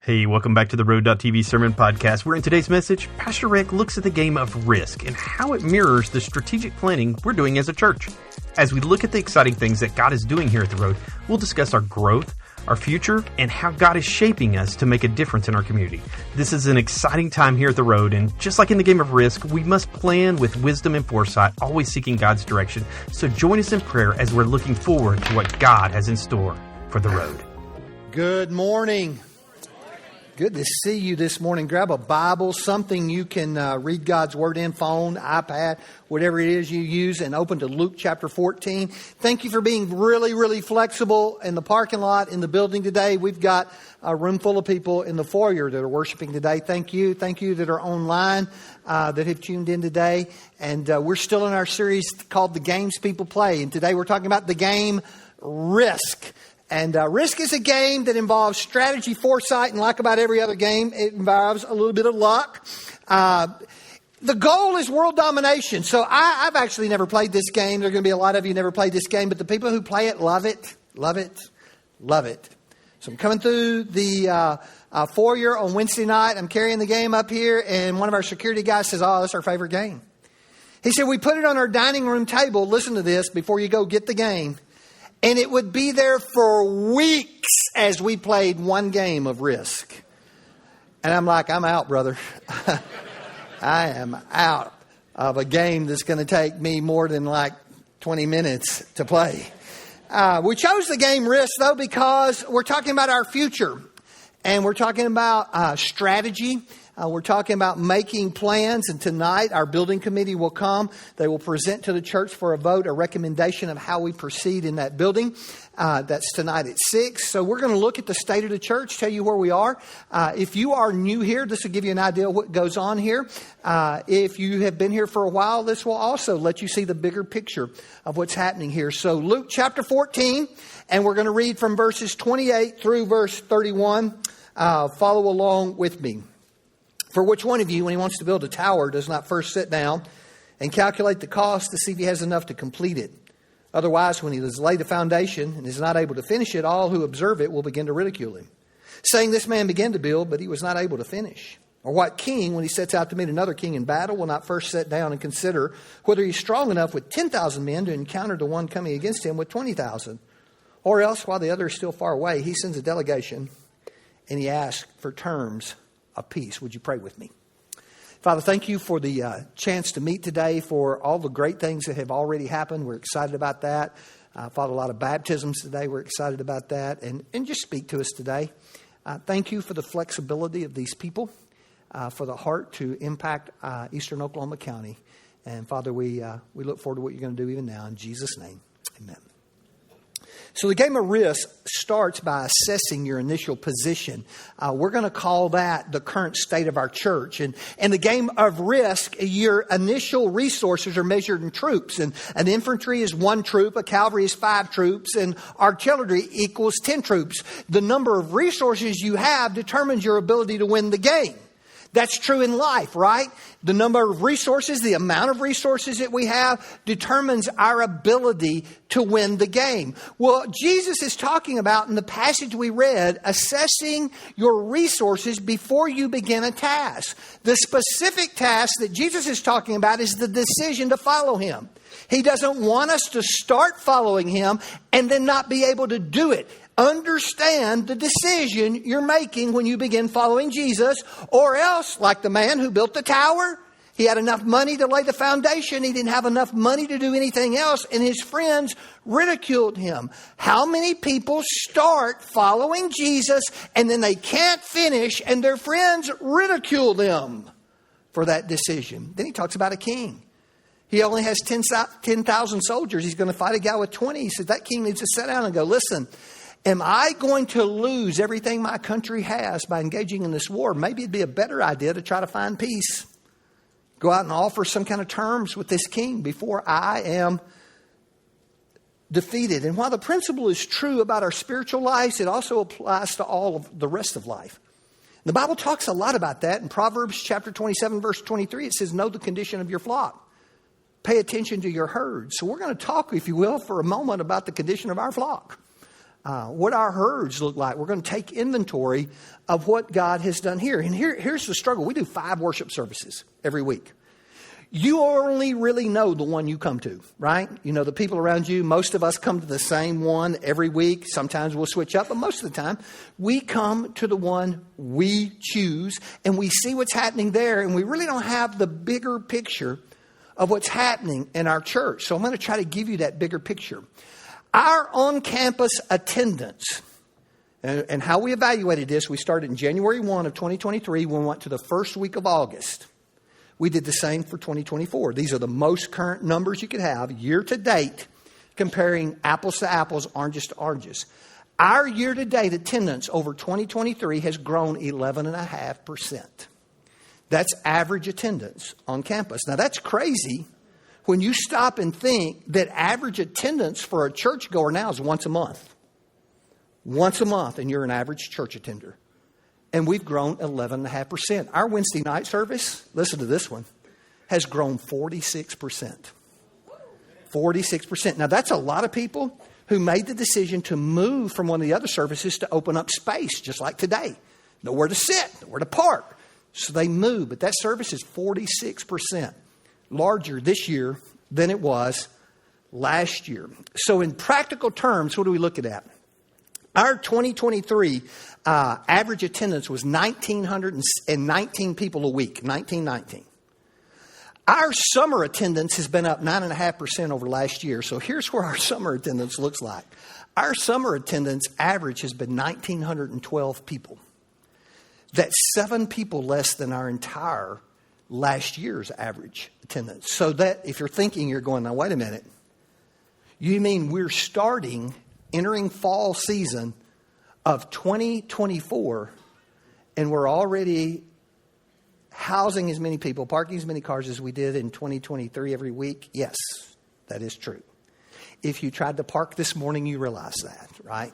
Hey, welcome back to the Road.tv Sermon Podcast, where in today's message, Pastor Rick looks at the game of risk and how it mirrors the strategic planning we're doing as a church. As we look at the exciting things that God is doing here at the Road, we'll discuss our growth, our future, and how God is shaping us to make a difference in our community. This is an exciting time here at the Road, and just like in the game of risk, we must plan with wisdom and foresight, always seeking God's direction. So join us in prayer as we're looking forward to what God has in store for the Road. Good morning. Good to see you this morning. Grab a Bible, something you can read God's Word in, phone, iPad, whatever it is you use, and open to Luke chapter 14. Thank you for being really flexible in the parking lot, in the building today. We've got a room full of people in the foyer that are worshiping today. Thank you. Thank you that are online, that have tuned in today. And we're still in our series called The Games People Play. And today we're talking about the game Risk. And Risk is a game that involves strategy, foresight, and like about every other game, it involves a little bit of luck. The goal is world domination. So I've actually never played this game. There are going to be a lot of you who never played this game, but the people who play it love it, love it, love it. So I'm coming through the foyer on Wednesday night. I'm carrying the game up here, and one of our security guys says, "Oh, that's our favorite game." He said, "We put it on our dining room table. Listen to this before you go get the game. And it would be there for weeks as we played one game of Risk." And I'm like, I'm out, brother. I am out of a game that's going to take me more than like 20 minutes to play. We chose the game Risk, though, because we're talking about our future. And we're talking about strategy. We're talking about making plans, and tonight our building committee will come. They will present to the church for a vote, a recommendation of how we proceed in that building. That's tonight at 6. So we're going to look at the state of the church, tell you where we are. If you are new here, this will give you an idea of what goes on here. If you have been here for a while, this will also let you see the bigger picture of what's happening here. So Luke chapter 14, and we're going to read from verses 28 through verse 31. Follow along with me. "For which one of you, when he wants to build a tower, does not first sit down and calculate the cost to see if he has enough to complete it? Otherwise, when he has laid the foundation and is not able to finish it, all who observe it will begin to ridicule him, saying, 'This man began to build, but he was not able to finish.' Or what king, when he sets out to meet another king in battle, will not first sit down and consider whether he's strong enough with 10,000 men to encounter the one coming against him with 20,000? Or else, while the other is still far away, he sends a delegation and he asks for terms of peace." Would you pray with me? Father, thank you for the chance to meet today, for all the great things that have already happened. We're excited about that. Father, a lot of baptisms today. We're excited about that. And just speak to us today. Thank you for the flexibility of these people, for the heart to impact Eastern Oklahoma County. And Father, we look forward to what you're going to do even now. In Jesus' name, amen. So the game of Risk starts by assessing your initial position. We're going to call that the current state of our church. And the game of Risk, your initial resources are measured in troops. And an infantry is 1 troop, a cavalry is 5 troops, and artillery equals 10 troops. The number of resources you have determines your ability to win the game. That's true in life, right? The number of resources, the amount of resources that we have determines our ability to win the game. Well, Jesus is talking about in the passage we read, assessing your resources before you begin a task. The specific task that Jesus is talking about is the decision to follow him. He doesn't want us to start following him and then not be able to do it. Understand the decision you're making when you begin following Jesus, or else, like the man who built the tower, he had enough money to lay the foundation. He didn't have enough money to do anything else, and his friends ridiculed him. How many people start following Jesus and then they can't finish, and their friends ridicule them for that decision? Then he talks about a king. He only has 10,000 soldiers. He's going to fight a guy with 20. He says that king needs to sit down and go, "Listen, am I going to lose everything my country has by engaging in this war? Maybe it'd be a better idea to try to find peace. Go out and offer some kind of terms with this king before I am defeated." And while the principle is true about our spiritual lives, it also applies to all of the rest of life. The Bible talks a lot about that. In Proverbs chapter 27, verse 23, it says, "Know the condition of your flock. Pay attention to your herd." So we're going to talk, if you will, for a moment about the condition of our flock. what our herds look like. We're going to take inventory of what God has done here. And here's the struggle. We do 5 worship services every week. You only really know the one you come to, right? You know, the people around you, most of us come to the same one every week. Sometimes we'll switch up, but most of the time we come to the one we choose and we see what's happening there. And we really don't have the bigger picture of what's happening in our church. So I'm going to try to give you that bigger picture. Our on-campus attendance and how we evaluated this, we started in January 1 of 2023. We went to the first week of August. We did the same for 2024. These are the most current numbers you could have year to date, comparing apples to apples, oranges to oranges. Our year to date attendance over 2023 has grown 11.5%. That's average attendance on campus. Now that's crazy when you stop and think that average attendance for a churchgoer now is once a month. Once a month, and you're an average church attender. And we've grown 11.5%. Our Wednesday night service, listen to this one, has grown 46%. 46%. Now, that's a lot of people who made the decision to move from one of the other services to open up space, just like today. Nowhere to sit, nowhere to park. So they moved. But that service is 46% larger this year than it was last year. So in practical terms, what are we looking at? Our 2023 average attendance was 1,919 people a week, 1919. Our summer attendance has been up 9.5% over last year. So here's where our summer attendance looks like. Our summer attendance average has been 1,912 people. That's 7 people less than our entire last year's average attendance. So that if you're thinking, you're going, now wait a minute. You mean we're entering fall season of 2024, and we're already housing as many people, parking as many cars as we did in 2023 every week? Yes, that is true. If you tried to park this morning, you realize that, right?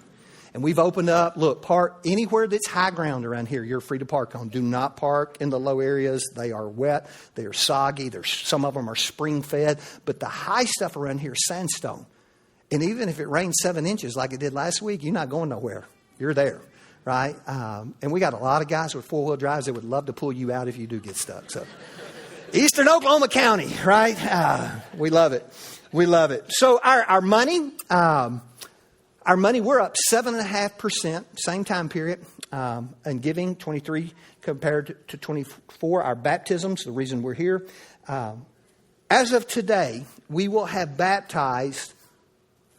And we've opened up, look, park anywhere that's high ground around here, you're free to park on. Do not park in the low areas. They are wet. They are soggy. Some of them are spring fed. But the high stuff around here is sandstone. And even if it rains 7 inches like it did last week, you're not going nowhere. You're there, right? And we got a lot of guys with 4-wheel drives that would love to pull you out if you do get stuck. So, Eastern Oklahoma County, right? We love it. We love it. So our money, we're up 7.5%, same time period, and giving 23 compared to 24. Our baptisms, the reason we're here, as of today, we will have baptized.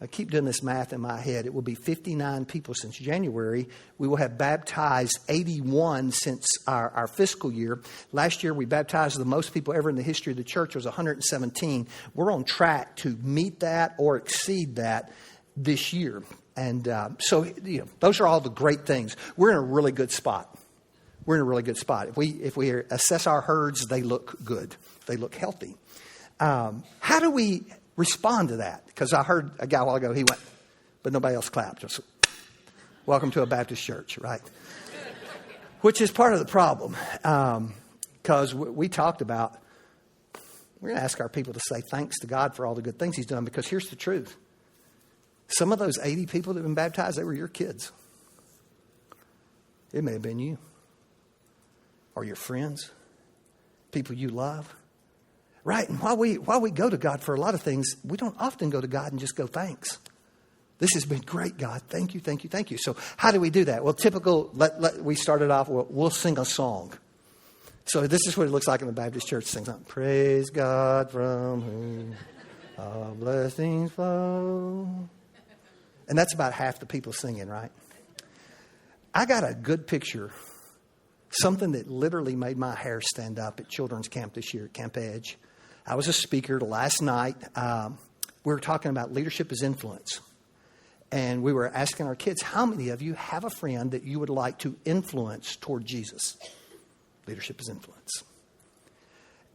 I keep doing this math in my head. It will be 59 people since January. We will have baptized 81 since our fiscal year. Last year, we baptized the most people ever in the history of the church. It was 117. We're on track to meet that or exceed that this year. And so those are all the great things. We're in a really good spot. We're in a really good spot. If we assess our herds, they look good. They look healthy. How do we respond to that? Because I heard a guy a while ago, he went, but nobody else clapped. Just, welcome to a Baptist church, right? Which is part of the problem. Because we talked about, we're going to ask our people to say thanks to God for all the good things he's done. Because here's the truth. Some of those 80 people that have been baptized, they were your kids. It may have been you. Or your friends. People you love. Right, and while we go to God for a lot of things, we don't often go to God and just go, thanks. This has been great, God. Thank you, thank you, thank you. So how do we do that? Well, we started off, we'll sing a song. So this is what it looks like in the Baptist church. Sings on, praise God from whom all blessings flow. And that's about half the people singing, right? I got a good picture. Something that literally made my hair stand up at children's camp this year at Camp Edge. I was a speaker last night. We were talking about leadership as influence. And we were asking our kids, how many of you have a friend that you would like to influence toward Jesus? Leadership as influence.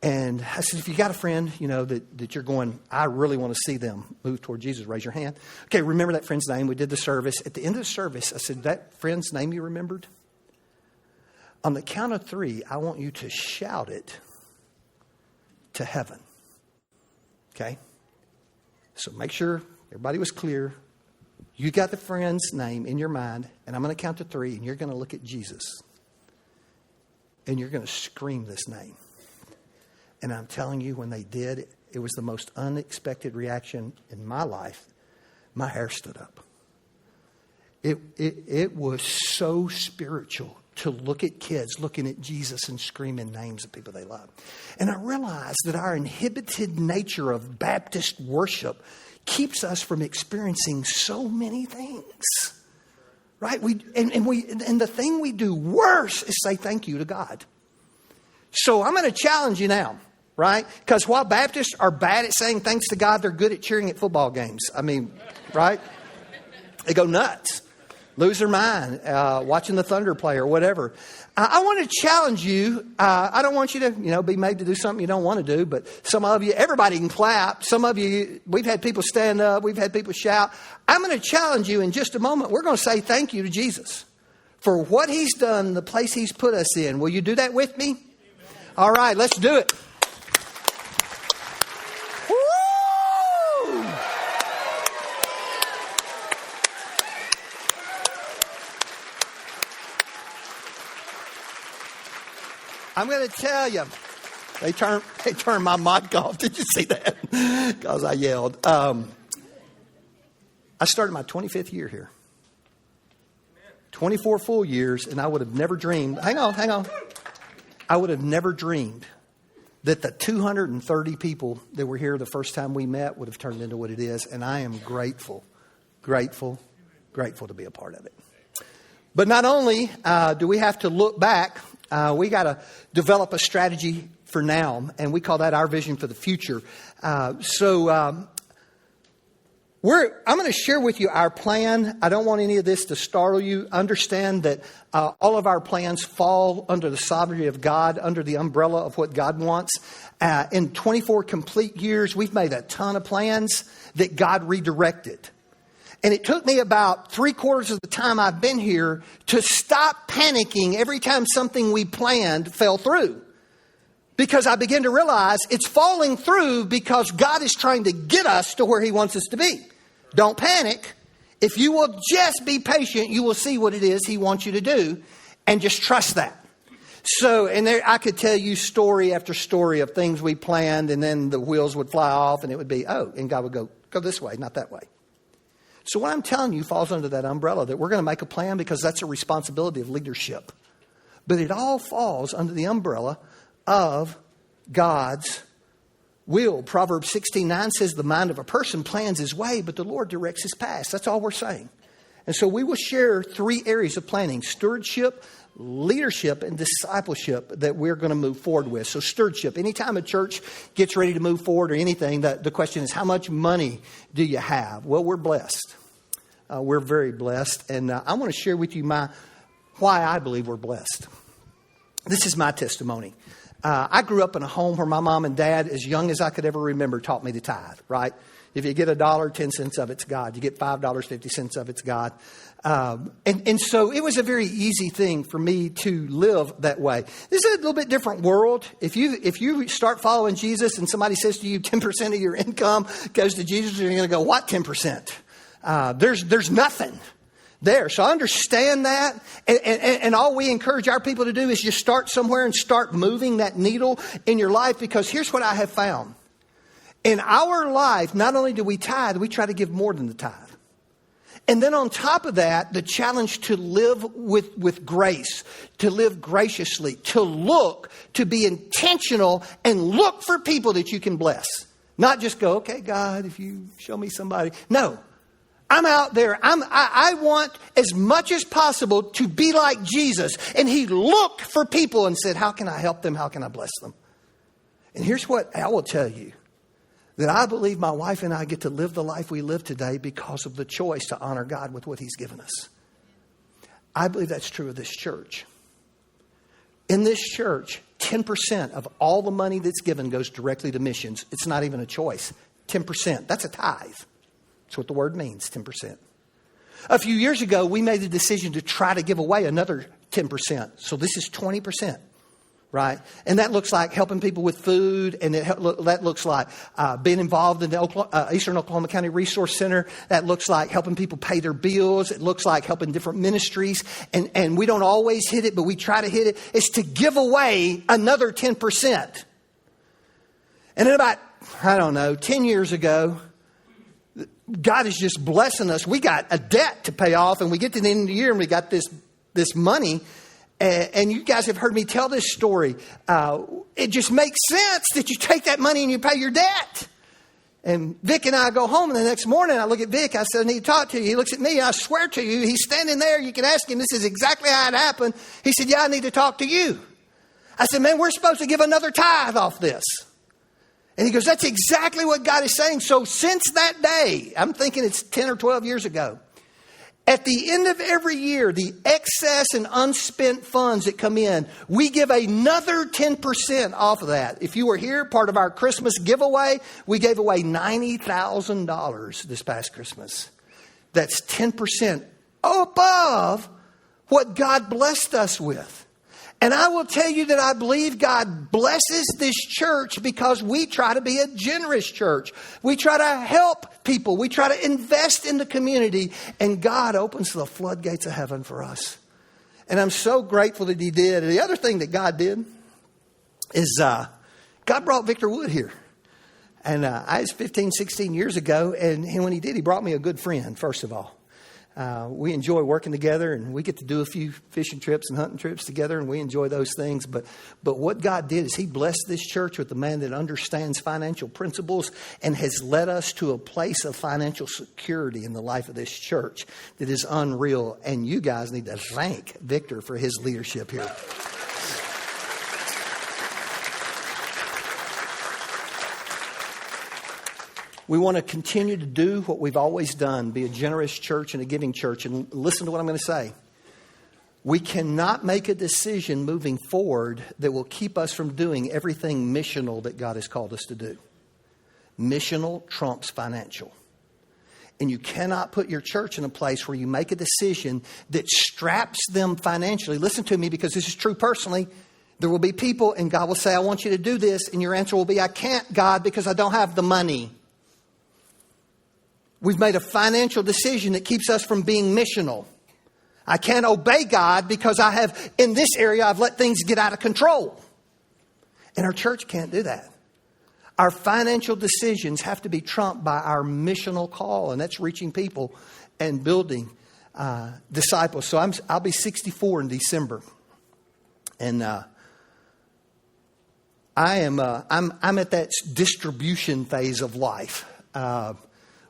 And I said, if you got a friend, that you're going, I really want to see them move toward Jesus, raise your hand. Okay, remember that friend's name. We did the service. At the end of the service, I said, that friend's name you remembered? On the count of 3, I want you to shout it to heaven. Okay? So make sure everybody was clear. You got the friend's name in your mind, and I'm going to count to 3, and you're going to look at Jesus. And you're going to scream this name. And I'm telling you, when they did, it was the most unexpected reaction in my life. My hair stood up. It was so spiritual to look at kids looking at Jesus and screaming names of people they love. And I realized that our inhibited nature of Baptist worship keeps us from experiencing so many things. Right? And the thing we do worse is say thank you to God. So I'm going to challenge you now. Right? Because while Baptists are bad at saying thanks to God, they're good at cheering at football games. I mean, right? They go nuts. Lose their mind watching the Thunder play or whatever. I want to challenge you. I don't want you to, be made to do something you don't want to do. But some of you, everybody can clap. Some of you, we've had people stand up. We've had people shout. I'm going to challenge you in just a moment. We're going to say thank you to Jesus for what he's done, the place he's put us in. Will you do that with me? All right, let's do it. I'm going to tell you, they turned my mic off. Did you see that? Because I yelled. I started my 25th year here. 24 full years, and I would have never dreamed. Hang on. I would have never dreamed that the 230 people that were here the first time we met would have turned into what it is. And I am grateful to be a part of it. But not only do we have to look back, we got to develop a strategy for now, and we call that our vision for the future. I'm going to share with you our plan. I don't want any of this to startle you. Understand that all of our plans fall under the sovereignty of God, under the umbrella of what God wants. In 24 complete years, we've made a ton of plans that God redirected. And it took me about 3/4 of the time I've been here to stop panicking every time something we planned fell through. Because I began to realize it's falling through because God is trying to get us to where he wants us to be. Don't panic. If you will just be patient, you will see what it is he wants you to do. And just trust that. So, and there, I could tell you story after story of things we planned, and then the wheels would fly off and it would be, and God would go this way, not that way. So what I'm telling you falls under that umbrella that we're going to make a plan because that's a responsibility of leadership. But it all falls under the umbrella of God's will. Proverbs 16:9 says the mind of a person plans his way, but the Lord directs his path. That's all we're saying. And so we will share 3 areas of planning: stewardship, leadership, and discipleship that we're going to move forward with. So stewardship, anytime a church gets ready to move forward or anything, the question is, how much money do you have? Well, we're blessed. We're very blessed. And I want to share with you why I believe we're blessed. This is my testimony. I grew up in a home where my mom and dad, as young as I could ever remember, taught me to tithe, right? If you get $1, 10 cents of it's God. You get $5, 50 cents of it's God. And so it was a very easy thing for me to live that way. This is a little bit different world. If you start following Jesus and somebody says to you 10% of your income goes to Jesus, you're going to go, what 10%? There's nothing there. So I understand that. And all we encourage our people to do is just start somewhere and start moving that needle in your life. Because here's what I have found. In our life, not only do we tithe, we try to give more than the tithe. And then on top of that, the challenge to live with grace, to live graciously, to be intentional and look for people that you can bless. Not just go, okay, God, if you show me somebody. No, I'm out there. I want as much as possible to be like Jesus. And he looked for people and said, how can I help them? How can I bless them? And here's what I will tell you. That I believe my wife and I get to live the life we live today because of the choice to honor God with what he's given us. I believe that's true of this church. In this church, 10% of all the money that's given goes directly to missions. It's not even a choice. 10%. That's a tithe. That's what the word means, 10%. A few years ago, we made the decision to try to give away another 10%. So this is 20%. right? And that looks like helping people with food, and that looks like being involved in the Eastern Oklahoma County Resource Center. That looks like helping people pay their bills. It looks like helping different ministries. And we don't always hit it, but we try to hit it. It's to give away another 10%. And then about, 10 years ago, God is just blessing us. We got a debt to pay off, and we get to the end of the year, and we got this money. And you guys have heard me tell this story. It just makes sense that you take that money and you pay your debt. And Vic and I go home, and the next morning I look at Vic. I said, I need to talk to you. He looks at me. I swear to you, he's standing there. You can ask him. This is exactly how it happened. He said, yeah, I need to talk to you. I said, man, we're supposed to give another tithe off this. And he goes, that's exactly what God is saying. So since that day, I'm thinking it's 10 or 12 years ago, at the end of every year, the excess and unspent funds that come in, we give another 10% off of that. If you were here, part of our Christmas giveaway, we gave away $90,000 this past Christmas. That's 10% above what God blessed us with. And I will tell you that I believe God blesses this church because we try to be a generous church. We try to help people. We try to invest in the community. And God opens the floodgates of heaven for us. And I'm so grateful that He did. And the other thing that God did is God brought Victor Wood here. And I was 15, 16 years ago. And when He did, He brought me a good friend, first of all. We enjoy working together, and we get to do a few fishing trips and hunting trips together, and we enjoy those things. But what God did is He blessed this church with a man that understands financial principles and has led us to a place of financial security in the life of this church that is unreal. And you guys need to thank Victor for his leadership here. We want to continue to do what we've always done, be a generous church and a giving church. And listen to what I'm going to say. We cannot make a decision moving forward that will keep us from doing everything missional that God has called us to do. Missional trumps financial. And you cannot put your church in a place where you make a decision that straps them financially. Listen to me, because this is true personally. There will be people, and God will say, I want you to do this. And your answer will be, I can't, God, because I don't have the money. We've made a financial decision that keeps us from being missional. I can't obey God because in this area, I've let things get out of control. And our church can't do that. Our financial decisions have to be trumped by our missional call, and that's reaching people and building disciples. So I'll be 64 in December. And I'm at that distribution phase of life.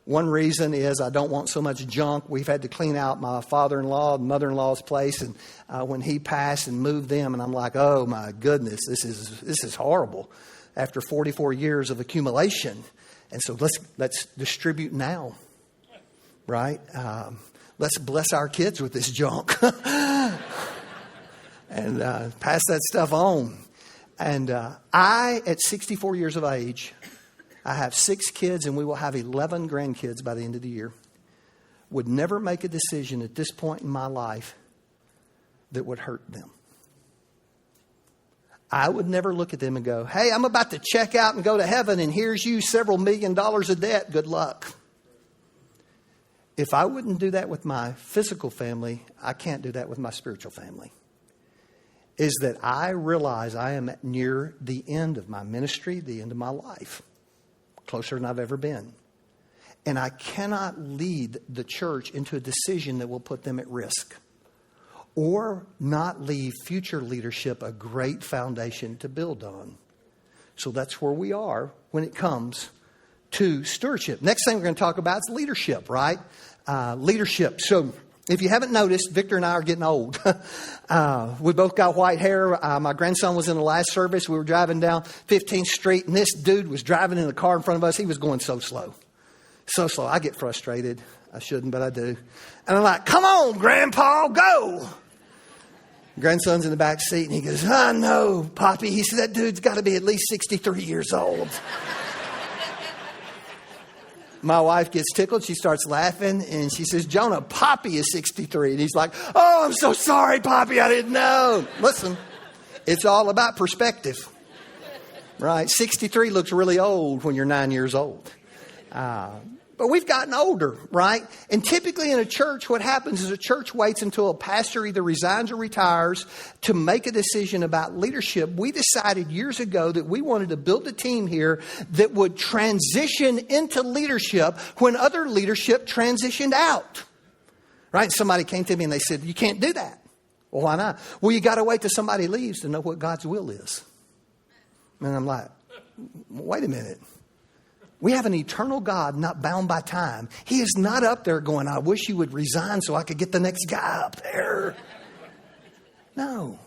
One reason is I don't want so much junk. We've had to clean out my father-in-law and mother-in-law's place, and when he passed and moved them, and I'm like, oh my goodness, this is horrible. After 44 years of accumulation, and so let's distribute now, right? Let's bless our kids with this junk and pass that stuff on. And I, at 64 years of age, I have 6 kids, and we will have 11 grandkids by the end of the year. Would never make a decision at this point in my life that would hurt them. I would never look at them and go, hey, I'm about to check out and go to heaven, and here's you several $1 million of debt. Good luck. If I wouldn't do that with my physical family, I can't do that with my spiritual family. Is that I realize I am near the end of my ministry, the end of my life. Closer than I've ever been. And I cannot lead the church into a decision that will put them at risk. Or not leave future leadership a great foundation to build on. So that's where we are when it comes to stewardship. Next thing we're going to talk about is leadership, right? Leadership. So if you haven't noticed, Victor and I are getting old. We both got white hair. My grandson was in the last service. We were driving down 15th Street, and this dude was driving in the car in front of us. He was going so slow. So slow. I get frustrated. I shouldn't, but I do. And I'm like, come on, Grandpa, go. Grandson's in the back seat, and he goes, I know, Poppy. He said, that dude's got to be at least 63 years old. My wife gets tickled. She starts laughing, and she says, Jonah, Poppy is 63. And he's like, oh, I'm so sorry, Poppy. I didn't know. Listen, It's all about perspective, right? 63 looks really old when you're 9 years old. But we've gotten older, right? And typically in a church, what happens is a church waits until a pastor either resigns or retires to make a decision about leadership. We decided years ago that we wanted to build a team here that would transition into leadership when other leadership transitioned out, right? Somebody came to me and they said, you can't do that. Well, why not? Well, you got to wait till somebody leaves to know what God's will is. And I'm like, wait a minute. We have an eternal God not bound by time. He is not up there going, I wish you would resign so I could get the next guy up there. No.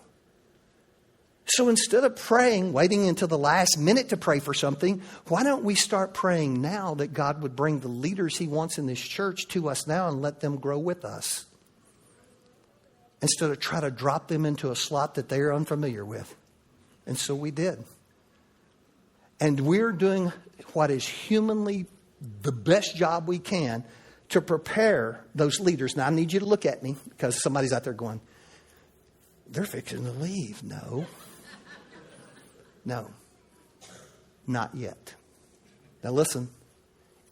So instead of praying, waiting until the last minute to pray for something, why don't we start praying now that God would bring the leaders He wants in this church to us now and let them grow with us? Instead of try to drop them into a slot that they're unfamiliar with. And so we did. And we're doing what is humanly the best job we can to prepare those leaders. Now, I need you to look at me because somebody's out there going, they're fixing to leave. No, not yet. Now, listen,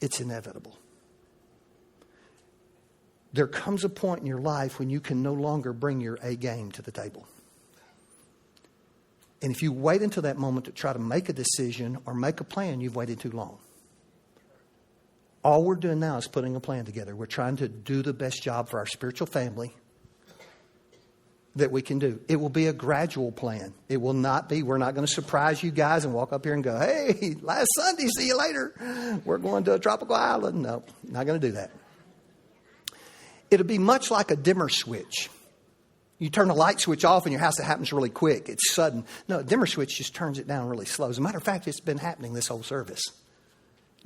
it's inevitable. There comes a point in your life when you can no longer bring your A game to the table. And if you wait until that moment to try to make a decision or make a plan, you've waited too long. All we're doing now is putting a plan together. We're trying to do the best job for our spiritual family that we can do. It will be a gradual plan. It will not be, we're not going to surprise you guys and walk up here and go, hey, last Sunday, see you later. We're going to a tropical island. No, not going to do that. It'll be much like a dimmer switch. You turn a light switch off in your house, it happens really quick. It's sudden. No, a dimmer switch just turns it down really slow. As a matter of fact, it's been happening this whole service.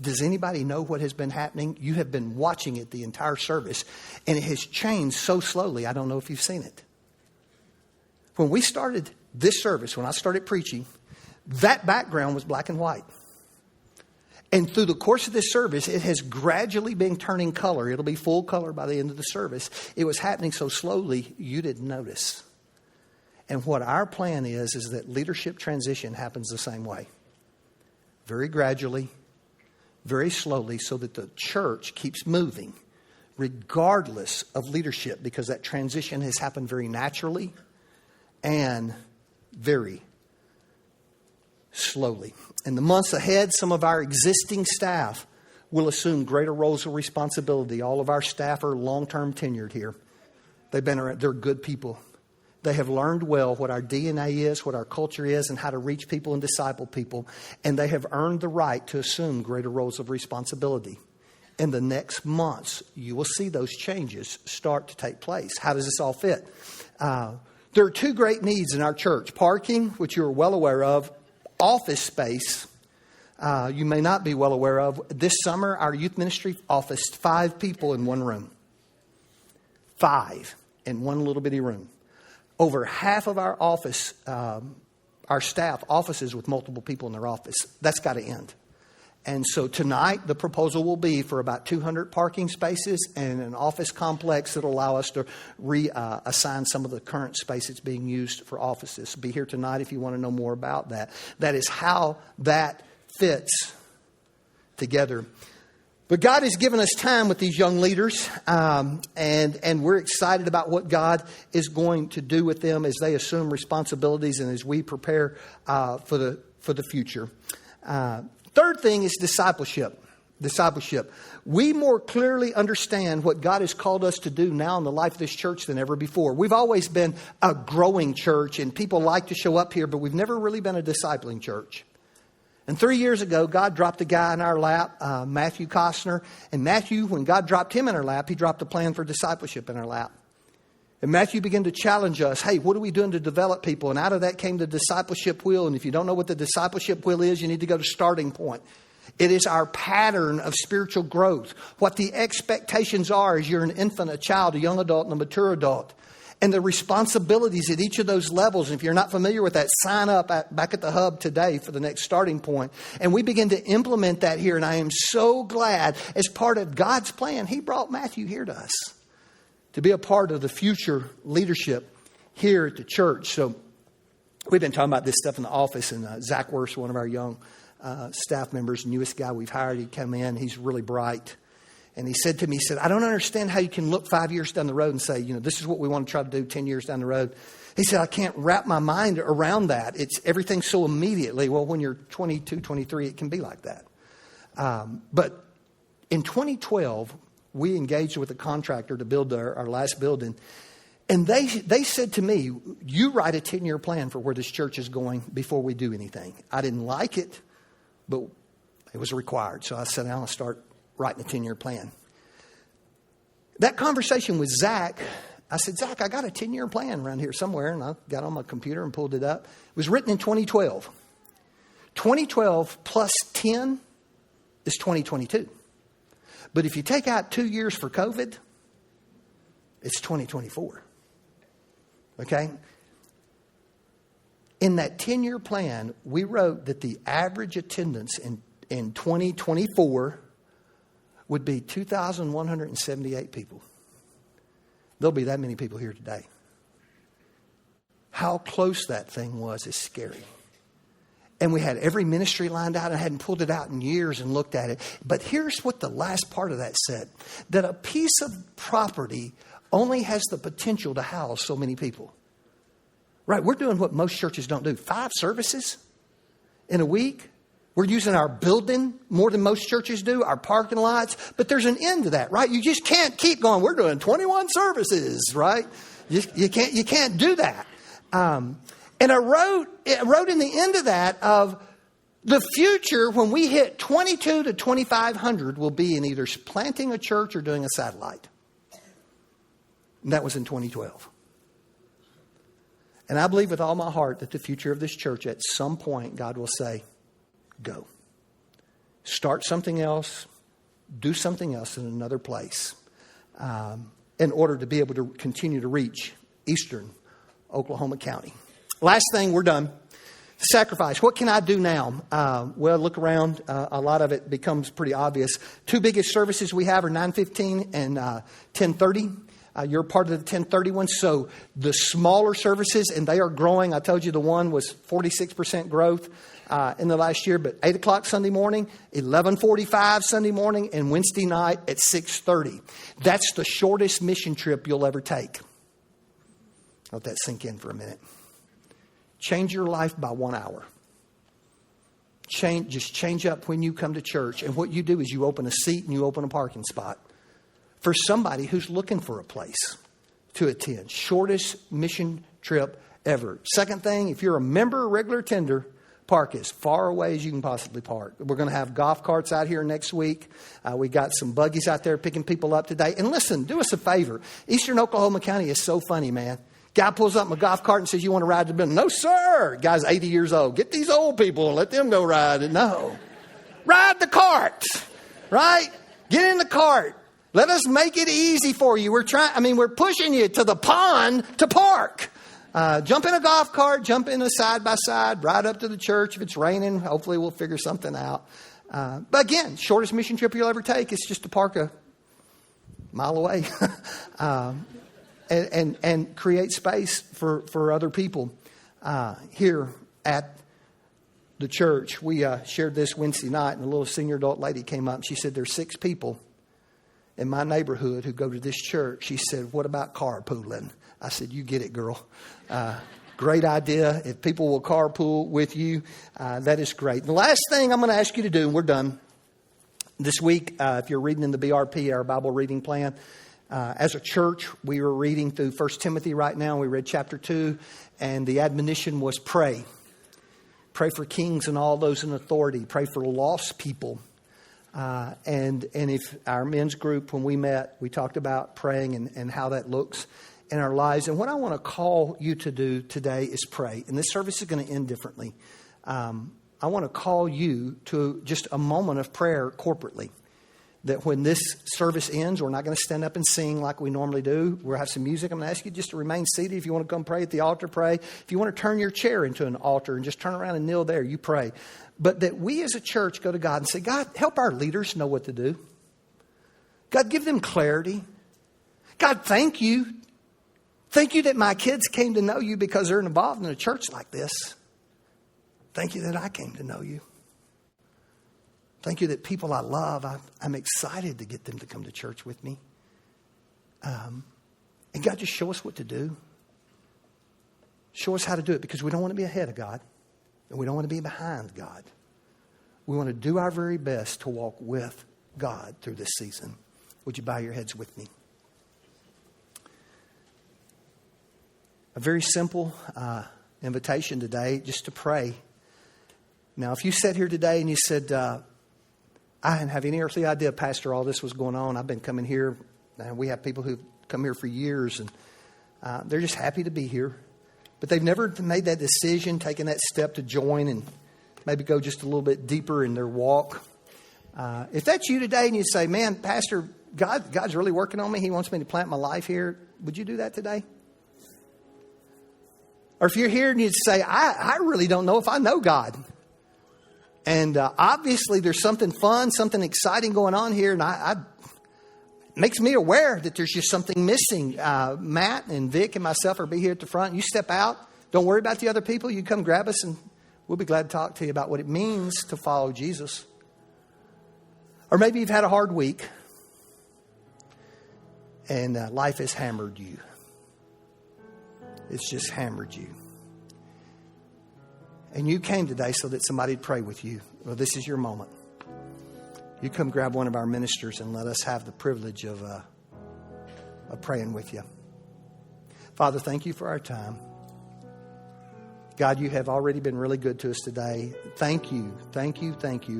Does anybody know what has been happening? You have been watching it the entire service, and it has changed so slowly, I don't know if you've seen it. When we started this service, when I started preaching, that background was black and white. And through the course of this service, it has gradually been turning color. It'll be full color by the end of the service. It was happening so slowly, you didn't notice. And what our plan is that leadership transition happens the same way. Very gradually, very slowly, so that the church keeps moving, regardless of leadership, because that transition has happened very naturally and very slowly. In the months ahead, some of our existing staff will assume greater roles of responsibility. All of our staff are long-term tenured here. They've been around, they're good people. They have learned well what our DNA is, what our culture is, and how to reach people and disciple people. And they have earned the right to assume greater roles of responsibility. In the next months, you will see those changes start to take place. How does this all fit? There are two great needs in our church. Parking, which you are well aware of. Office space, you may not be well aware of. This summer, our youth ministry officed 5 people in one room. 5 in one little bitty room. Over half of our office, our staff offices with multiple people in their office. That's got to end. And so tonight, the proposal will be for about 200 parking spaces and an office complex that will allow us to reassign some of the current space that's being used for offices. Be here tonight if you want to know more about that. That is how that fits together. But God has given us time with these young leaders, and we're excited about what God is going to do with them as they assume responsibilities and as we prepare for the future. Third thing is discipleship. Discipleship. We more clearly understand what God has called us to do now in the life of this church than ever before. We've always been a growing church, and people like to show up here, but we've never really been a discipling church. And 3 years ago, God dropped a guy in our lap, Matthew Costner. And Matthew, when God dropped him in our lap, He dropped a plan for discipleship in our lap. And Matthew began to challenge us. Hey, what are we doing to develop people? And out of that came the discipleship wheel. And if you don't know what the discipleship wheel is, you need to go to Starting Point. It is our pattern of spiritual growth. What the expectations are as you're an infant, a child, a young adult, and a mature adult. And the responsibilities at each of those levels. And if you're not familiar with that, sign up back at the hub today for the next Starting Point. And we begin to implement that here. And I am so glad, as part of God's plan, He brought Matthew here to us to be a part of the future leadership here at the church. So We've been talking about this stuff in the office, and Zach Worth, one of our young staff members, newest guy we've hired, he came in. He's really bright. And he said to me, he said, I don't understand how you can look 5 years down the road and say, this is what we want to try to do 10 years down the road. He said, I can't wrap my mind around that. It's everything so immediately. Well, when you're 22, 23, it can be like that. But in 2012, we engaged with a contractor to build our last building. And they said to me, you write a 10-year plan for where this church is going before we do anything. I didn't like it, but it was required. So I said, I'm going to start writing a 10-year plan. That conversation with Zach, I said, Zach, I got a 10-year plan around here somewhere. And I got on my computer and pulled it up. It was written in 2012. 2012 plus 10 is 2022. But if you take out 2 years for COVID, it's 2024. Okay? In that 10-year plan, we wrote that the average attendance in 2024 would be 2,178 people. There'll be that many people here today. How close that thing was is scary. And we had every ministry lined out. I hadn't pulled it out in years and looked at it. But here's what the last part of that said. That a piece of property only has the potential to house so many people. Right, we're doing what most churches don't do. 5 services in a week. We're using our building more than most churches do, our parking lots. But there's an end to that, right? You just can't keep going. We're doing 21 services, right? You can't do that. And I wrote in the end of that of the future when we hit 22 to 2,500 will be in either planting a church or doing a satellite. And that was in 2012. And I believe with all my heart that the future of this church, at some point, God will say, go. Start something else. Do something else in another place. In order to be able to continue to reach eastern Oklahoma County. Last thing, we're done. Sacrifice. What can I do now? Well, look around. A lot of it becomes pretty obvious. 2 biggest services we have are 9:15 and 10:30. You're part of the 10:30 one. So the smaller services, and they are growing. I told you the one was 46% growth in the last year. But 8 o'clock Sunday morning, 11:45 Sunday morning, and Wednesday night at 6:30. That's the shortest mission trip you'll ever take. Let that sink in for a minute. Change your life by 1 hour. Just change up when you come to church. And what you do is you open a seat and you open a parking spot for somebody who's looking for a place to attend. Shortest mission trip ever. Second thing, if you're a member or regular attender, park as far away as you can possibly park. We're going to have golf carts out here next week. We got some buggies out there picking people up today. And listen, do us a favor. Eastern Oklahoma County is so funny, man. Guy pulls up in a golf cart and says, you want to ride to the building? No, sir. Guy's 80 years old. Get these old people and let them go ride. No. Ride the cart. Right? Get in the cart. Let us make it easy for you. We're pushing you to the pond to park. Jump in a golf cart, jump in a side-by-side, ride up to the church. If it's raining, hopefully we'll figure something out. But again, shortest mission trip you'll ever take is just to park a mile away. And create space for other people here at the church. We shared this Wednesday night, and a little senior adult lady came up. She said, there's 6 people in my neighborhood who go to this church. She said, what about carpooling? I said, you get it, girl. Great idea. If people will carpool with you, that is great. The last thing I'm going to ask you to do, and we're done. This week, if you're reading in the BRP, our Bible reading plan, as a church, we were reading through 1 Timothy right now. We read chapter 2, and the admonition was pray. Pray for kings and all those in authority. Pray for lost people. And if our men's group, when we met, we talked about praying and how that looks in our lives. And what I want to call you to do today is pray. And this service is going to end differently. I want to call you to just a moment of prayer corporately. That when this service ends, we're not going to stand up and sing like we normally do. We'll have some music. I'm going to ask you just to remain seated. If you want to come pray at the altar, pray. If you want to turn your chair into an altar and just turn around and kneel there, you pray. But that we as a church go to God and say, God, help our leaders know what to do. God, give them clarity. God, thank you Thank you that my kids came to know you because they're involved in a church like this. Thank you that I came to know you. Thank you that people I love, I'm excited to get them to come to church with me. And God, just show us what to do. Show us how to do it, because we don't want to be ahead of God and we don't want to be behind God. We want to do our very best to walk with God through this season. Would you bow your heads with me? A very simple invitation today, just to pray. Now, if you sat here today and you said, I didn't have any earthly idea, Pastor, all this was going on. I've been coming here, and we have people who've come here for years, and they're just happy to be here. But they've never made that decision, taken that step to join and maybe go just a little bit deeper in their walk. If that's you today and you say, man, Pastor, God's really working on me. He wants me to plant my life here. Would you do that today? Or if you're here and you say, I really don't know if I know God. And obviously there's something fun, something exciting going on here. And it makes me aware that there's just something missing. Matt and Vic and myself will be here at the front. You step out. Don't worry about the other people. You come grab us and we'll be glad to talk to you about what it means to follow Jesus. Or maybe you've had a hard week and life has hammered you. It's just hammered you. And you came today so that somebody would pray with you. Well, this is your moment. You come grab one of our ministers and let us have the privilege of praying with you. Father, thank you for our time. God, you have already been really good to us today. Thank you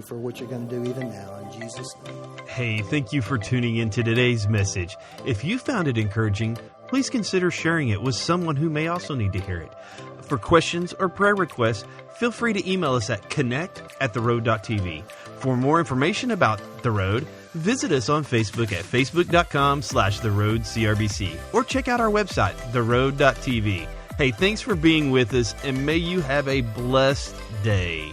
for what you're going to do even now. In Jesus' name. Hey, thank you for tuning in to today's message. If you found it encouraging, please consider sharing it with someone who may also need to hear it. For questions or prayer requests, feel free to email us at connect@theroad.tv. For more information about The Road, visit us on Facebook at facebook.com/theroadcrbc or check out our website, theroad.tv. Hey, thanks for being with us, and may you have a blessed day.